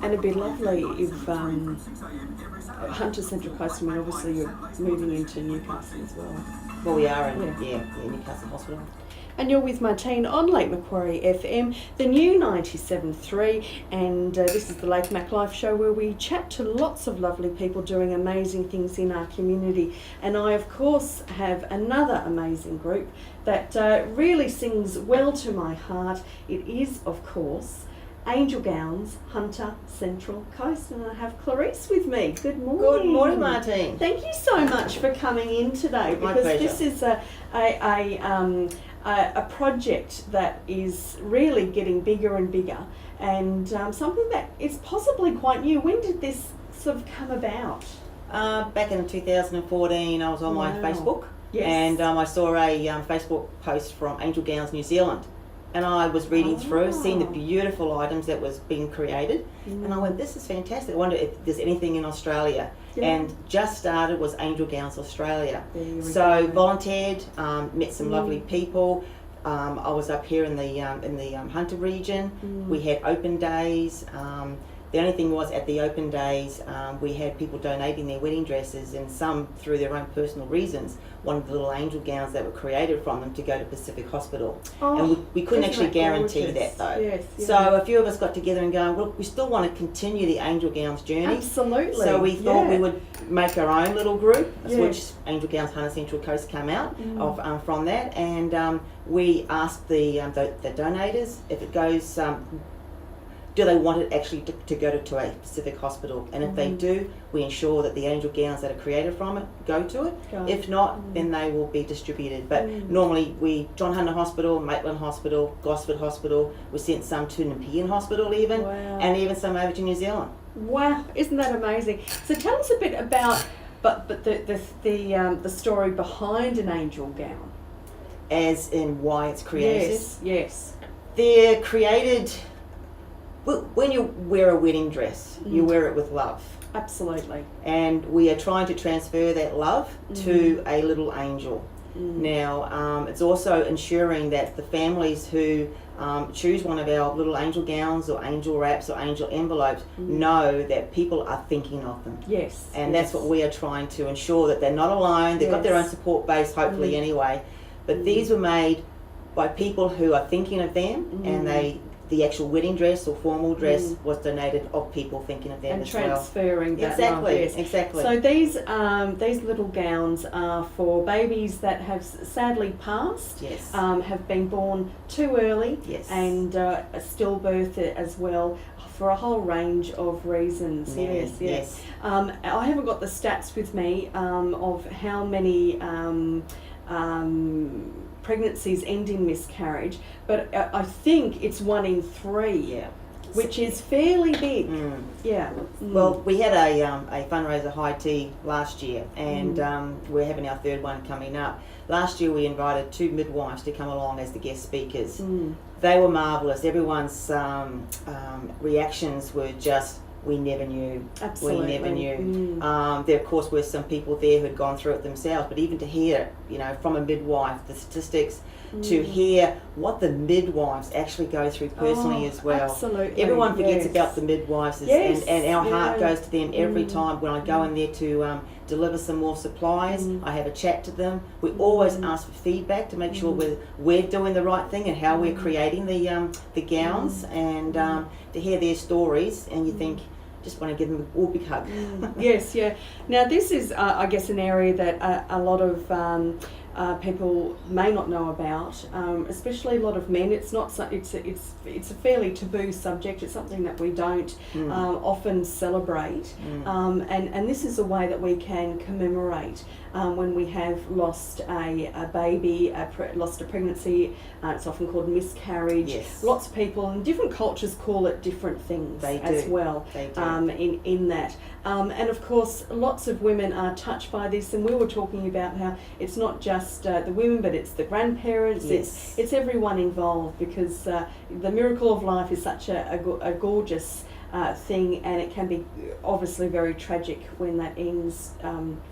And it'd be lovely if Hunter Central Coast, I mean, obviously you're moving into Newcastle as well. Well, we are in Newcastle Hospital. And you're with Martine on Lake Macquarie FM, the new 97.3, and this is the Lake Mac Life Show where we chat to lots of lovely people doing amazing things in our community. And I, of course, have another amazing group that really sings well to my heart. It is, of course, Angel Gowns, Hunter Central Coast, and I have Clarice with me. Good morning. Good morning, Martine. Thank you so much for coming in today. My because pleasure. This is a project that is really getting bigger and bigger, and something that is possibly quite new. When did this sort of come about? Back in 2014, I was on my Facebook, and I saw a Facebook post from Angel Gowns New Zealand. And I was reading through, seeing the beautiful items that was being created, and I went, this is fantastic. I wonder if there's anything in Australia. And just started was Angel Gowns Australia. So volunteered, met some lovely people. I was up here in the Hunter region. We had open days. The only thing was, at the open days, we had people donating their wedding dresses, and some through their own personal reasons wanted the little angel gowns that were created from them to go to Pacific Hospital. And we couldn't actually guarantee that though. Yes, so a few of us got together and going, well, we still want to continue the Angel Gowns journey. Absolutely. So we thought we would make our own little group, which Angel Gowns Hunter Central Coast came out from that. And we asked the donators if it goes, do they want it actually to go to a Pacific Hospital? And if they do, we ensure that the angel gowns that are created from it go to it. If not, then they will be distributed. But normally John Hunter Hospital, Maitland Hospital, Gosford Hospital, we sent some to Nepean Hospital even, and even some over to New Zealand. Wow, isn't that amazing? So tell us a bit about the story behind an angel gown. As in why it's created? Yes. They're created... When you wear a wedding dress, you wear it with love. Absolutely. And we are trying to transfer that love to a little angel. Now, it's also ensuring that the families who choose one of our little angel gowns or angel wraps or angel envelopes know that people are thinking of them. Yes. And that's what we are trying to ensure, that they're not alone. They've got their own support base, hopefully, anyway. But these were made by people who are thinking of them, and the actual wedding dress or formal dress was donated of people thinking of them and as well. Transferring that love. Exactly. So these little gowns are for babies that have sadly passed, have been born too early, and stillbirth as well, for a whole range of reasons. Yes. I haven't got the stats with me of how many pregnancies end in miscarriage, but I think it's 1 in 3, which is fairly big. Well, we had a fundraiser high tea last year, and we're having our third one coming up. Last year we invited 2 midwives to come along as the guest speakers. They were marvellous. Everyone's reactions were just, we never knew. Absolutely. We never knew. There, of course, were some people there who had gone through it themselves, but even to hear, from a midwife, the statistics, to hear what the midwives actually go through personally as well. Absolutely. Everyone forgets about the midwives, and our heart goes to them every time when I go in there to deliver some more supplies. I have a chat to them. We always ask for feedback to make sure we're doing the right thing and how we're creating the gowns, and to hear their stories, and you think, just want to give them a big hug. Now this is, I guess, an area that a lot of people may not know about, especially a lot of men. It's not. It's a fairly taboo subject. It's something that we don't often celebrate, and this is a way that we can commemorate when we have lost a baby, lost a pregnancy. It's often called miscarriage. Lots of people in different cultures call it different things as well. In that, and of course, lots of women are touched by this. And we were talking about how it's not just the women, but it's the grandparents. It's everyone involved, because the miracle of life is such a gorgeous thing, and it can be obviously very tragic when that ends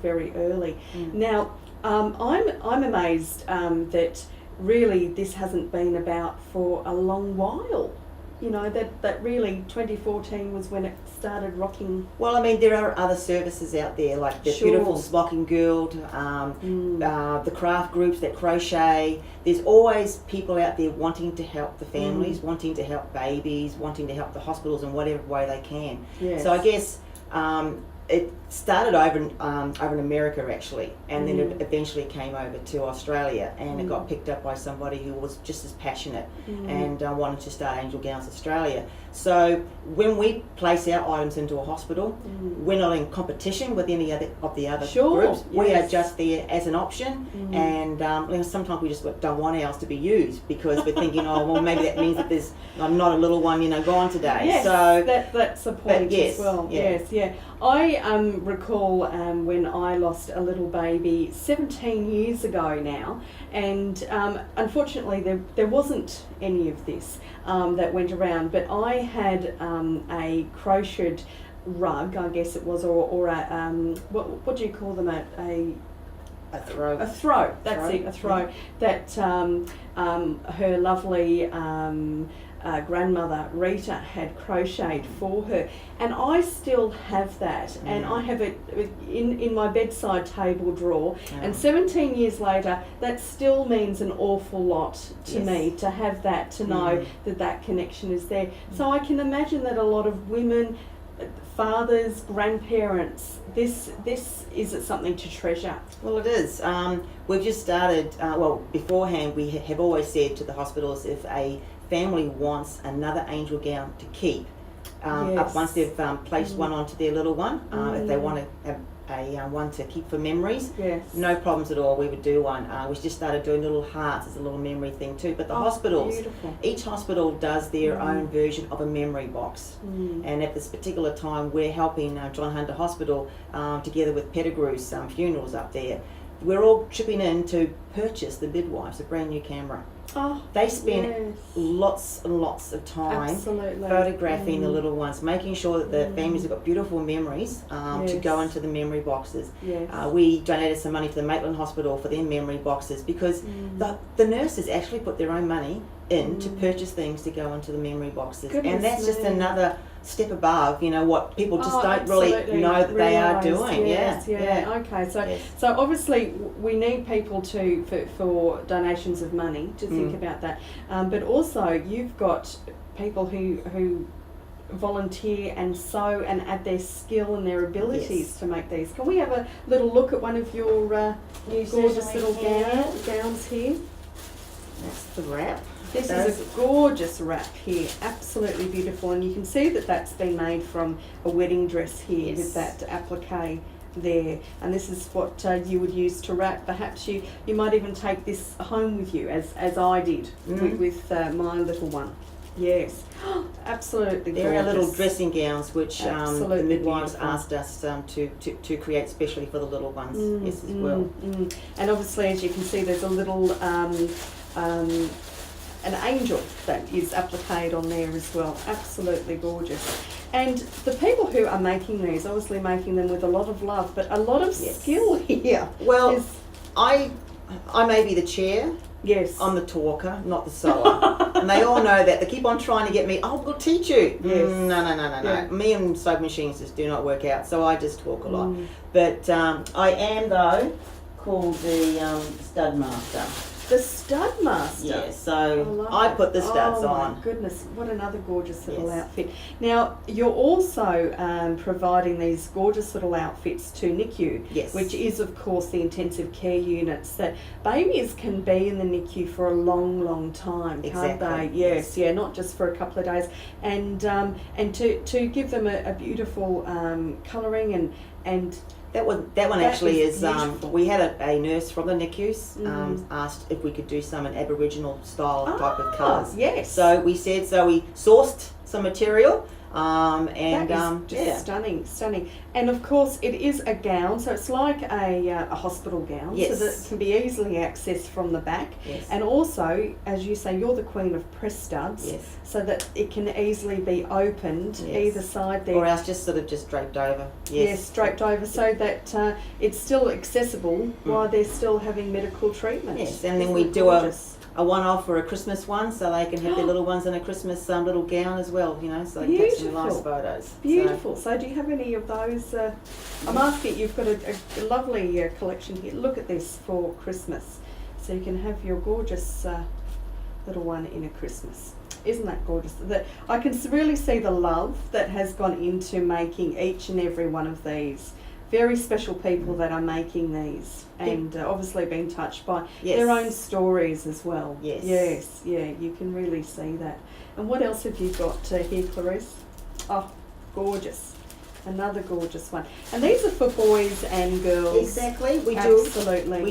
very early. Now, I'm amazed that really this hasn't been about for a long while. you know, that really 2014 was when it started rocking? Well, I mean, there are other services out there, like the Beautiful Smocking Guild, the craft groups that crochet. There's always people out there wanting to help the families, wanting to help babies, wanting to help the hospitals in whatever way they can. Yes. So I guess it started over in America actually, and then it eventually came over to Australia, and it got picked up by somebody who was just as passionate and wanted to start Angel Gowns Australia. So when we place our items into a hospital, we're not in competition with any of the other groups. We are just there as an option, and sometimes we just don't want ours to be used because we're thinking, oh well, maybe that means that there's not a little one gone today. Yes, so that's a point as well. Yeah. Yes, I recall when I lost a little baby 17 years ago now, and unfortunately there wasn't any of this that went around, but I had a crocheted rug, I guess it was, or a what do you call them, a throw. A throw, that's it, a throw, that her lovely grandmother Rita had crocheted for her, and I still have that, and I have it in my bedside table drawer, and 17 years later that still means an awful lot to me, to have that, to know that connection is there. So I can imagine that a lot of women, fathers, grandparents, this is something to treasure. Well, it is. We've just started, beforehand we have always said to the hospitals, if a family wants another angel gown to keep, up once they've placed one onto their little one, if they want to have a one to keep for memories, no problems at all, we would do one. We just started doing little hearts as a little memory thing too, but the hospitals, each hospital does their own version of a memory box, and at this particular time we're helping John Hunter Hospital together with Pettigrew's Funerals up there. We're all chipping in to purchase the midwives a brand new camera. They spend lots and lots of time photographing the little ones, making sure that the families have got beautiful memories to go into the memory boxes. We donated some money to the Maitland Hospital for their memory boxes because the nurses actually put their own money in to purchase things to go into the memory boxes. And that's just another step above, what people just don't really know that they are doing. Okay, so obviously we need people for donations of money to think about that, but also you've got people who volunteer and sew and add their skill and their abilities to make these. Can we have a little look at one of your gorgeous little gowns here? That's the wrap. This is a gorgeous wrap here, absolutely beautiful, and you can see that that's been made from a wedding dress here with that applique there, and this is what you would use to wrap. Perhaps you might even take this home with you, as I did with my little one. Yes, absolutely gorgeous. They're our little dressing gowns which the midwives asked us to create especially for the little ones as well. And obviously, as you can see, there's a little an angel that is appliqued on there as well. Absolutely gorgeous. And the people who are making these, obviously making them with a lot of love, but a lot of skill here. Well, I may be the chair. Yes. I'm the talker, not the sewer. And they all know that. They keep on trying to get me, we'll teach you. Yes. No. Me and sewing machines just do not work out, so I just talk a lot. But I am, though, called the stud master. The stud master? Yes, so I put the studs on. Oh my goodness, what another gorgeous little outfit. Now, you're also providing these gorgeous little outfits to NICU, which is of course the intensive care units that babies can be in the NICU for a long, long time, can't they? Yes, not just for a couple of days. And to give them a beautiful colouring and That one actually is we had a nurse from the NICUs asked if we could do some in Aboriginal style type of colours. Yes. So we sourced some material and that is just stunning. And of course it is a gown, so it's like a hospital gown, so that it can be easily accessed from the back. And also, as you say, you're the queen of press studs, so that it can easily be opened either side there. Or else just draped over. Yes, draped over, so that it's still accessible while they're still having medical treatment. Yes, and then we do a a one-off or a Christmas one, so they can have their little ones in a Christmas little gown as well, you know, so they can take some nice photos. Beautiful. So do you have any of those? I'm asking, you've got a lovely collection here. Look at this for Christmas. So you can have your gorgeous little one in a Christmas. Isn't that gorgeous? I can really see the love that has gone into making each and every one of these. Very special people that are making these, and obviously being touched by their own stories as well. Yes, yeah, you can really see that. And what else have you got here, Clarice? Oh, gorgeous. Another gorgeous one. And these are for boys and girls. Exactly. We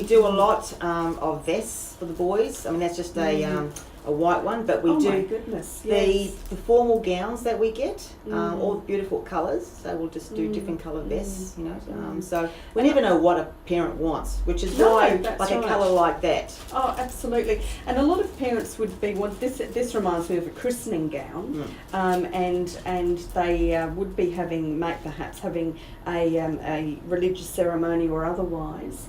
do a lot of vests for the boys. I mean, that's just a white one, but we do my goodness, yes. the formal gowns that we get, all the beautiful colours. So we'll just do different colour vests, you know. So we never know what a parent wants, which is why like a colour like that. Oh, absolutely. And a lot of parents would be this reminds me of a christening gown, and they would be perhaps having a religious ceremony or otherwise.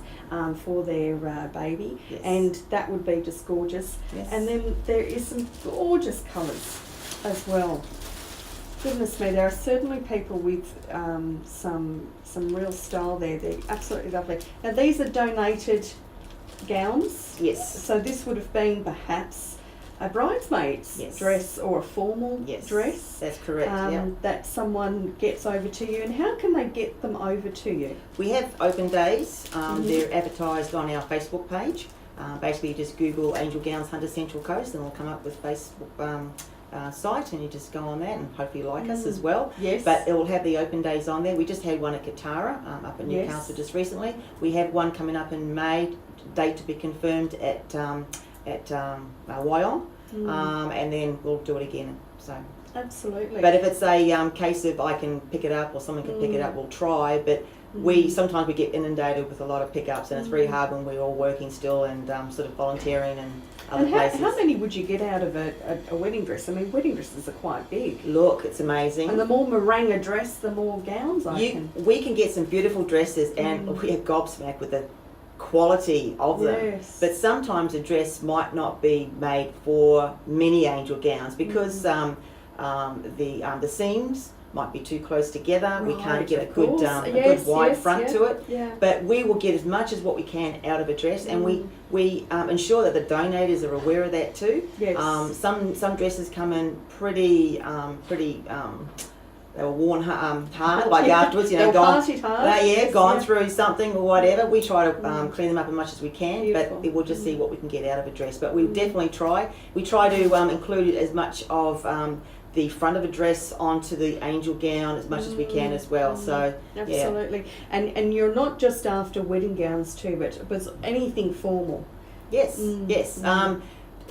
For their baby, and that would be just gorgeous. Yes. And then there is some gorgeous colours as well. Goodness me, there are certainly people with some real style there. They're absolutely lovely. Now these are donated gowns. Yes. So this would have been perhaps a bridesmaid's dress or a formal dress. That's correct. That someone gets over to you. And how can they get them over to you? We have open days. They're advertised on our Facebook page. Basically, you just Google Angel Gowns Hunter Central Coast, and it'll come up with Facebook site, and you just go on that, and hopefully like us as well. Yes. But it will have the open days on there. We just had one at Katara up in Newcastle just recently. We have one coming up in May, date to be confirmed at Wyong, and then we'll do it again. So absolutely. But if it's a case of I can pick it up or someone can pick it up, we'll try. But we sometimes get inundated with a lot of pickups, and it's very hard when we're all working still and sort of volunteering and other places. How many would you get out of a wedding dress? I mean, wedding dresses are quite big. Look, it's amazing. And the more meringue a dress, the more gowns we can get some beautiful dresses, and we are gobsmacked with the quality of them. Yes. But sometimes a dress might not be made for many angel gowns because the seams might be too close together. Right, we can't get a good wide front to it. Yeah. But we will get as much as what we can out of a dress, and we ensure that the donators are aware of that too. Yes. Some dresses come in pretty they were worn hard, like afterwards, you know, gone through something or whatever. We try to clean them up as much as we can. Beautiful. But we'll just see what we can get out of a dress. But we definitely try. We try to include as much of the front of a dress onto the angel gown as much as we can as well. So absolutely. And you're not just after wedding gowns too, but anything formal. Yes, yes.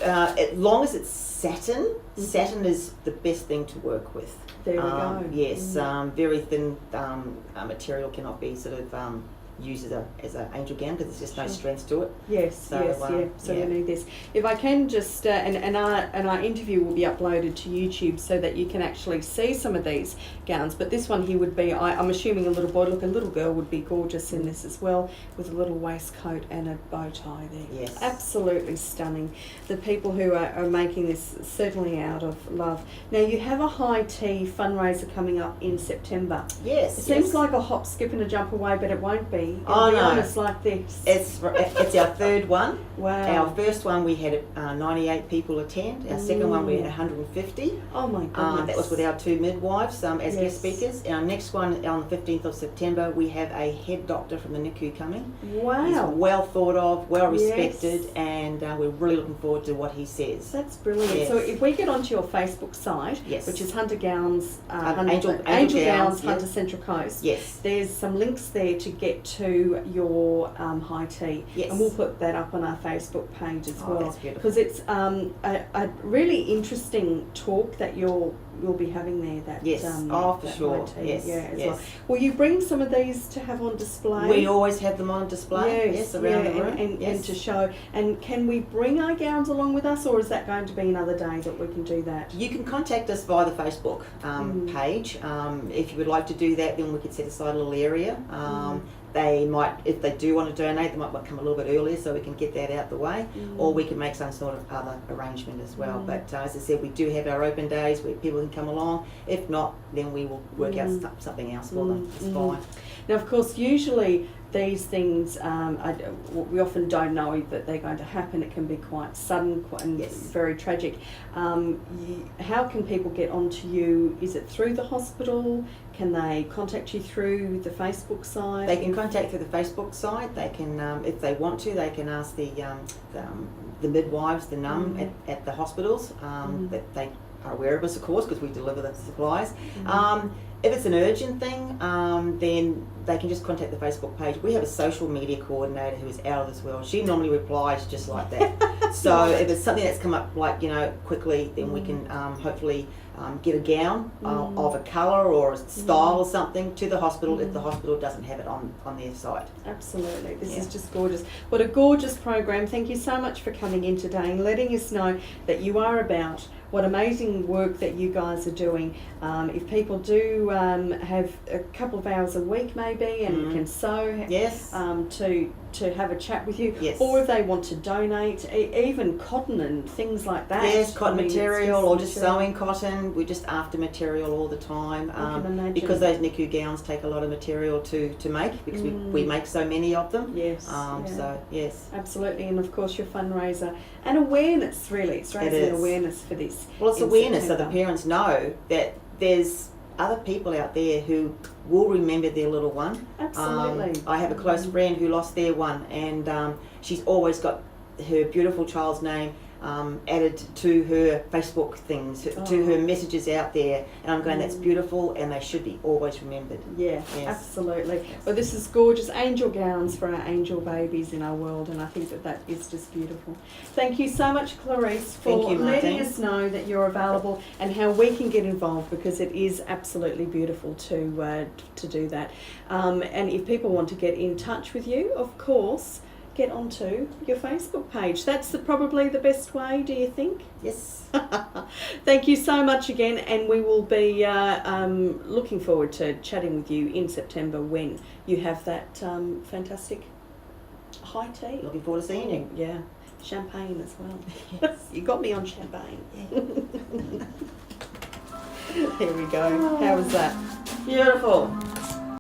As long as it's satin, satin is the best thing to work with. There we go. Yes, very thin material cannot be sort of used as an angel gown because there's just no strength to it. Yes, So we need this. If I can just, and our interview will be uploaded to YouTube so that you can actually see some of these gowns. But this one here would be, I'm assuming a little boy, look, a little girl would be gorgeous in this as well, with a little waistcoat and a bow tie there. Yes. Absolutely stunning. The people who are making this certainly out of love. Now you have a high tea fundraiser coming up in September. Yes. It seems like a hop, skip and a jump away, but it won't be. Oh no! Honest like this. It's our third one. Wow! Our first one we had 98 people attend. Our second one we had 150. Oh my goodness! That was with our two midwives as guest speakers. Our next one on the 15th of September we have a head doctor from the NICU coming. Wow! He's well thought of, well respected, and we're really looking forward to what he says. That's brilliant. Yes. So if we get onto your Facebook site, which is Hunter Gowns, Angel Gowns, Hunter Central Coast. Yes. There's some links there to get to your high tea, and we'll put that up on our Facebook page as well. That's beautiful. Because it's a really interesting talk that you're we'll be having there. That yes, for that sure. motif, Yes, as yes. well. Will you bring some of these to have on display? We always have them on display. Yes, around the room. And to show. And can we bring our gowns along with us, or is that going to be another day that we can do that? You can contact us via the Facebook page. If you would like to do that, then we could set aside a little area. They might, if they do want to donate, they might want to come a little bit earlier so we can get that out the way, or we can make some sort of other arrangement as well. But as I said, we do have our open days where people can come along. If not, then we will work out something else for them. It's fine. Now, of course, usually these things, we often don't know that they're going to happen. It can be quite sudden and very tragic. How can people get onto you? Is it through the hospital? Can they contact you through the Facebook site? They can contact through the Facebook site. They can, if they want to, they can ask the midwives, the at the hospitals that they are aware of us, of course, because we deliver the supplies. If it's an urgent thing, then they can just contact the Facebook page. We have a social media coordinator who is out of this world. She normally replies just like that. So if it's something that's come up like, quickly, then we can hopefully get a gown of a colour or a style or something to the hospital if the hospital doesn't have it on their site. Absolutely. This is just gorgeous. What a gorgeous program. Thank you so much for coming in today and letting us know that you are about. What amazing work that you guys are doing. If people do have a couple of hours a week maybe and can sew to have a chat with you, or if they want to donate, even cotton and things like that. Yes, cotton material or just sewing cotton. We're just after material all the time because those NICU gowns take a lot of material to make because we make so many of them. Yes. So, yes. Absolutely, and of course your fundraiser and awareness, really. It's raising awareness for this. Well, it's awareness so the parents know that there's other people out there who will remember their little one. Absolutely. I have a close friend who lost their one, and she's always got her beautiful child's name added to her Facebook things, to her messages out there, and I'm going, that's beautiful, and they should be always remembered. Yeah, absolutely. Well, this is gorgeous. Angel gowns for our angel babies in our world, and I think that is just beautiful. Thank you so much, Clarice, for letting us know that you're available and how we can get involved, because it is absolutely beautiful to do that. And if people want to get in touch with you, of course, get onto your Facebook page. That's probably the best way, do you think? Yes. Thank you so much again, and we will be looking forward to chatting with you in September when you have that fantastic high tea. Looking forward to seeing you. Yeah, champagne as well. Yes. You got me on champagne. Here we go. How was that? Beautiful.